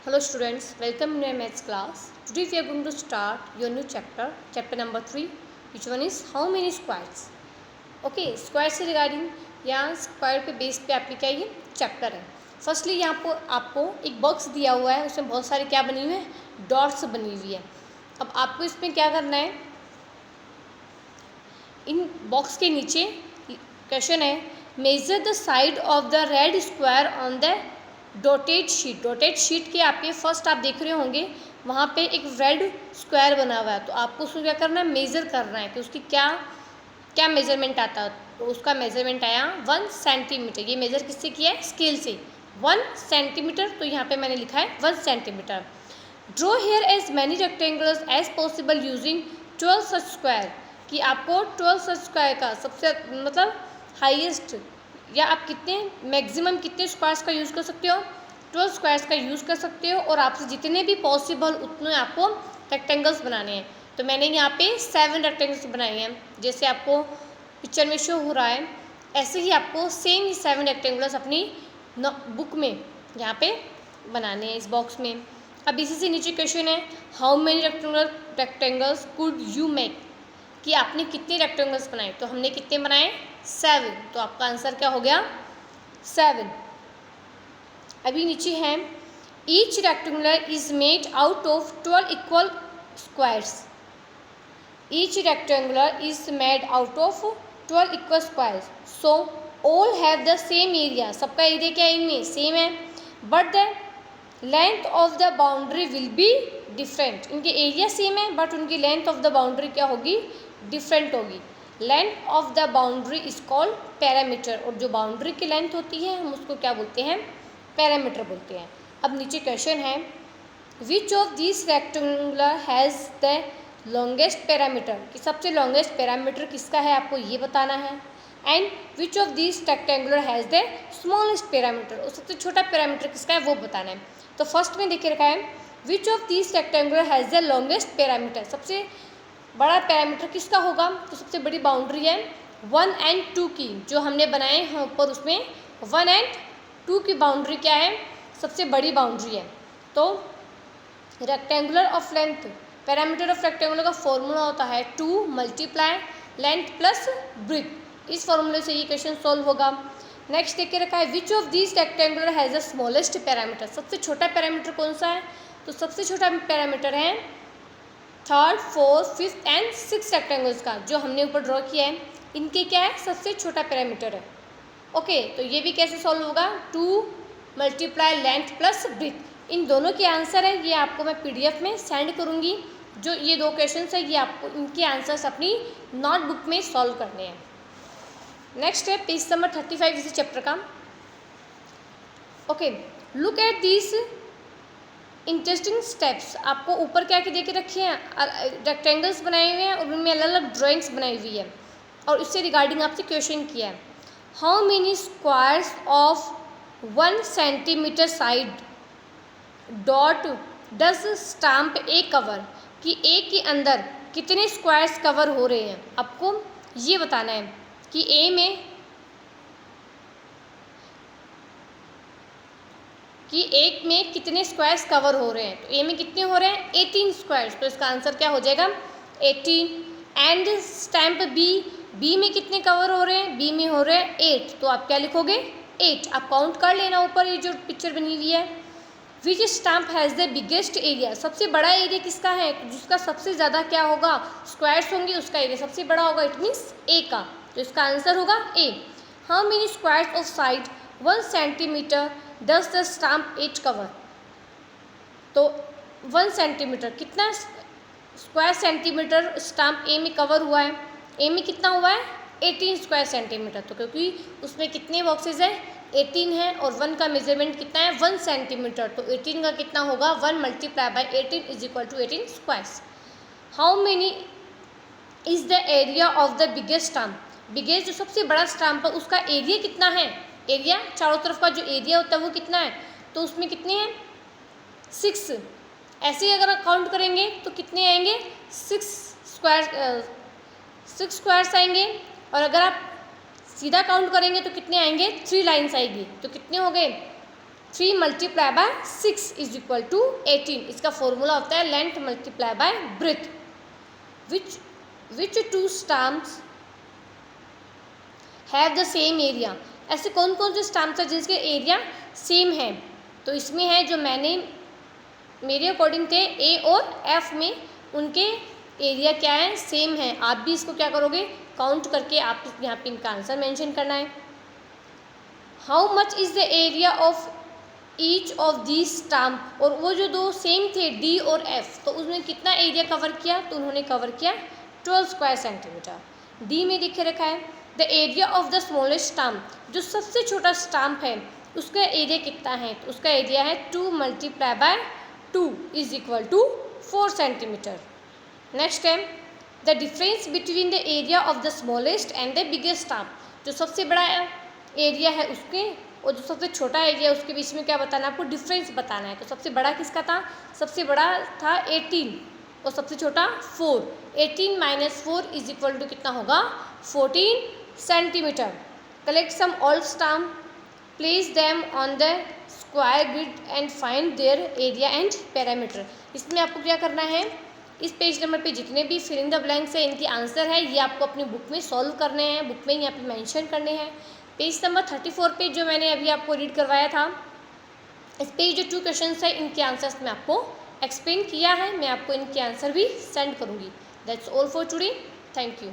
Hello students, welcome in your maths class. Today we are going to start your new chapter number 3, which one is how many squares. Okay, square से regarding यहाँ square पे base पे आपके क्या ये chapter है. Firstly यहाँ पर आपको एक बॉक्स दिया हुआ है, उसमें बहुत सारी क्या बनी हुई है, डॉट्स बनी हुई है. अब आपको इसमें क्या करना है, इन बॉक्स के नीचे क्वेश्चन है, measure the side of the red square on the dotted sheet के आपके फर्स्ट आप देख रहे होंगे वहाँ पे एक रेड स्क्वायर बना हुआ है. तो आपको उसको क्या करना है, मेज़र करना है कि उसकी क्या क्या मेजरमेंट आता है. तो उसका मेजरमेंट आया 1 सेंटीमीटर. ये मेज़र किससे किया है, स्केल से 1 सेंटीमीटर. तो यहाँ पे मैंने लिखा है 1 centimetre. Draw here as many rectangles as possible using 12 such square. कि आपको 12 सच स्क्वायर का सबसे मतलब हाईएस्ट या आप कितने मैक्सिमम कितने स्क्वायर्स का यूज़ कर सकते हो, 12 स्क्वायर्स का यूज़ कर सकते हो. और आपसे जितने भी पॉसिबल उतने आपको रेक्टेंगल्स बनाने हैं. तो मैंने यहाँ पे 7 रेक्टेंगल्स बनाए हैं, जैसे आपको पिक्चर में शो हो रहा है. ऐसे ही आपको सेम 7 रेक्टेंगल्स अपनी बुक में यहाँ पे बनाने हैं, इस बॉक्स में. अब इसी से नीचे क्वेश्चन है, how many rectangles could you make. कि आपने कितने रेक्टेंगल्स बनाए. तो हमने कितने बनाए, 7. तो आपका आंसर क्या हो गया, 7. अभी नीचे है, each rectangular is made out of 12 equal squares. Each rectangular is made out of 12 equal squares. So all have the same area. सबका एरिया क्या है, इनमें सेम है. But the length of the boundary will be different. इनके area same है but उनकी length of the boundary क्या होगी, डिफरेंट होगी. Length of the boundary is called parameter. और जो बाउंड्री की लेंथ होती है हम उसको क्या बोलते हैं, पैरामीटर बोलते हैं. अब नीचे क्वेश्चन है, which of this rectangular has the longest parameter. कि सबसे लॉन्गेस्ट पैरामीटर किसका है, आपको ये बताना है. And which of this rectangular has the smallest parameter. और सबसे छोटा पैरामीटर किसका है वो बताना है. तो फर्स्ट में देखे रखा है, which of this rectangular has the longest parameter. सबसे बड़ा पैरामीटर किसका होगा. तो सबसे बड़ी बाउंड्री है 1 और 2 की, जो हमने बनाए हैं ऊपर उसमें 1 और 2 की बाउंड्री क्या है, सबसे बड़ी बाउंड्री है. तो rectangular of length, parameter of rectangular का फॉर्मूला होता है 2 मल्टीप्लाई लेंथ प्लस ब्रेथ. इस फॉर्मूले से ये क्वेश्चन सॉल्व होगा. नेक्स्ट देख के रखा है, which of this rectangular has the smallest parameter. सबसे छोटा पैरामीटर कौन सा है. तो सबसे छोटा पैरामीटर है 3rd, 4th, 5th and 6th rectangles का, जो हमने ऊपर ड्रॉ किया है. इनके क्या है, सबसे छोटा पैरामीटर है. ओके, तो ये भी कैसे सॉल्व होगा, 2 मल्टीप्लाई लेंथ प्लस ब्रेथ. इन दोनों के आंसर है, ये आपको मैं PDF में सेंड करूँगी. जो ये 2 क्वेश्चन है ये आपको इनके आंसर्स अपनी नोटबुक में सॉल्व करने हैं. नेक्स्ट है पेज नंबर 35 इसी चैप्टर का. Okay, look at this interesting steps. आपको ऊपर क्या क्या देके रखे हैं, रेक्टेंगल्स बनाए हुए हैं और उनमें अलग अलग ड्राइंग्स बनाई हुई है. और इससे रिगार्डिंग आपसे क्वेश्चन किया है, how many squares of 1 centimetre side dot does stamp A cover. कि ए के अंदर कितने स्क्वायर्स कवर हो रहे हैं. आपको ये बताना है कि ए में कि एक में कितने स्क्वायर्स कवर हो रहे हैं. तो ए में कितने हो रहे हैं, 18 स्क्वायर्स. तो इसका आंसर क्या हो जाएगा, 18. एंड स्टैम्प बी में कितने कवर हो रहे हैं, बी में हो रहे हैं 8. तो आप क्या लिखोगे, 8. आप काउंट कर लेना ऊपर ये जो पिक्चर बनी हुई है. Which stamp has the biggest area. सबसे बड़ा एरिया किसका है, जिसका सबसे ज़्यादा क्या होगा, स्क्वायर्स होंगे, उसका एरिया सबसे बड़ा होगा. इट मीन्स ए का. तो इसका आंसर होगा A. How many squares of side 1 centimetre does the stamp 8 cover. तो 1 सेंटीमीटर कितना स्क्वायर सेंटीमीटर स्टैम्प ए में कवर हुआ है. ए में कितना हुआ है, 18 स्क्वायर सेंटीमीटर. तो क्योंकि उसमें कितने बॉक्सेज है, 18 है. और 1 का मेजरमेंट कितना है, 1 सेंटीमीटर. तो 18 का कितना होगा, 1 multiply by 18 is equal to 18 squares. How many is the area of the biggest stamp. Biggest जो सबसे बड़ा स्टैम्प है उसका एरिया कितना है. एरिया चारों तरफ का जो एरिया होता है वो कितना है, तो उसमें कितने हैं, 6. ऐसे ही अगर आप काउंट करेंगे तो कितने आएंगे, 6 स्क्वायर्स आएंगे. और अगर आप सीधा काउंट करेंगे तो कितने आएंगे, 3 लाइन्स आएगी. तो कितने हो गए, 3 multiply by 6 is equal to 18। इसका फॉर्मूला होता है length multiply by breadth. Which two stamps have the same area. ऐसे कौन कौन से स्टैम्प्स हैं जिसके एरिया सेम है? तो इसमें है जो मेरे अकॉर्डिंग थे ए और एफ में, उनके एरिया क्या है? सेम है। आप भी इसको क्या करोगे? काउंट करके आप यहाँ पे इनका आंसर मेंशन करना है। How much is the area of each of the stamp. और वो जो दो सेम थे डी और एफ, तो उसमें कितना एरिया कवर किया? तो उन्होंने कवर किया 12 स्क्वायर सेंटीमीटर। डी में लिखे रखा है the area of the smallest stamp. जो सबसे छोटा स्टैम्प है उसका एरिया कितना है? तो उसका एरिया है 2 multiply by 2 is equal to 4 centimetre. Next है the difference between the area of the smallest and the biggest stamp. जो सबसे बड़ा एरिया है उसके और जो सबसे छोटा एरिया है उसके बीच में क्या बताना है? आपको डिफरेंस बताना है। तो सबसे बड़ा किसका था? सबसे बड़ा था 18 और सबसे छोटा 4। 18 माइनस 4 इज इक्वल टू कितना होगा? 14 centimetre. Collect some all stamp, place them on the square grid and find their area and parameter. इसमें आपको क्या करना है? इस पेज नंबर पे जितने भी फिल इन द ब्लैंक्स है इनके आंसर है ये आपको अपनी बुक में सॉल्व करने हैं, बुक में यहाँ पे मेंशन करने हैं। पेज नंबर 34 पे जो मैंने अभी आपको रीड करवाया था, इस पे जो 2 क्वेश्चंस है इनके आंसर्स मैं आपको एक्सप्लेन किया है। मैं आपको इनके आंसर भी सेंड करूँगी। That's all for today. Thank you.